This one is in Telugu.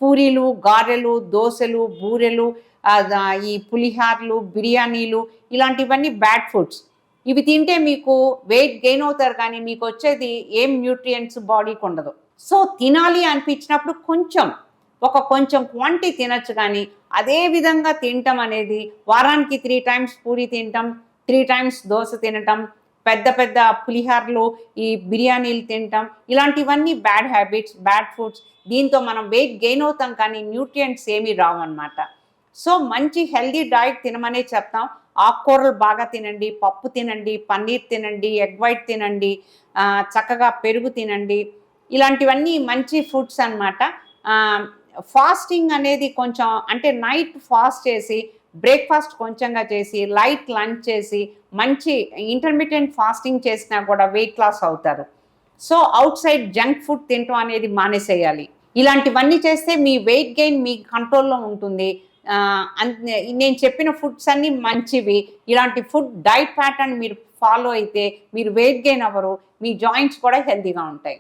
పూరీలు, గారెలు, దోసెలు, బూరెలు, ఈ పులిహార్లు, బిర్యానీలు ఇలాంటివన్నీ బ్యాడ్ ఫుడ్స్. ఇవి తింటే మీకు వెయిట్ గెయిన్ అవుతారు కానీ మీకొచ్చేది ఏం న్యూట్రియంట్స్ బాడీకుండదు. సో, తినాలి అనిపించినప్పుడు కొంచెం క్వాంటిటీ తినొచ్చు గానీ, అదే విధంగా తినటం అనేది వారానికి 3 టైమ్స్ పూరి తినటం, 3 టైమ్స్ దోస తినటం, పెద్ద పెద్ద పులిహార్లు, ఈ బిర్యానీలు తినటం, ఇలాంటివన్నీ బ్యాడ్ హ్యాబిట్స్, బ్యాడ్ ఫుడ్స్. దీంతో మనం వెయిట్ గెయిన్ అవుతాం కానీ న్యూట్రియంట్స్ ఏమీ రావన్నమాట. సో, మంచి హెల్తీ డైట్ తినమనే చెప్తాం. ఆకుకూరలు బాగా తినండి, పప్పు తినండి, పన్నీర్ తినండి, ఎగ్ వైట్ తినండి, చక్కగా పెరుగు తినండి. ఇలాంటివన్నీ మంచి ఫుడ్స్ అనమాట. ఫాస్టింగ్ అనేది కొంచెం అంటే నైట్ ఫాస్ట్ చేసి, బ్రేక్‌ఫాస్ట్ కొంచెంగా చేసి, లైట్ లంచ్ చేసి, మంచి ఇంటర్మిటెంట్ ఫాస్టింగ్ చేసినా కూడా వెయిట్ లాస్ అవుతారు. So, out side junk food తినటం అనేది మానేసేయాలి. ఇలాంటివన్నీ చేస్తే మీ వెయిట్ గెయిన్ మీ కంట్రోల్‌లో ఉంటుంది. నేను చెప్పిన ఫుడ్స్ అన్నీ మంచివి. ఇలాంటి ఫుడ్ డైట్ ప్యాటర్న్ మీరు ఫాలో అయితే మీరు వెయిట్ గెయిన్ అవ్వరు. మీ జాయింట్స్ కూడా హెల్తీగా ఉంటాయి.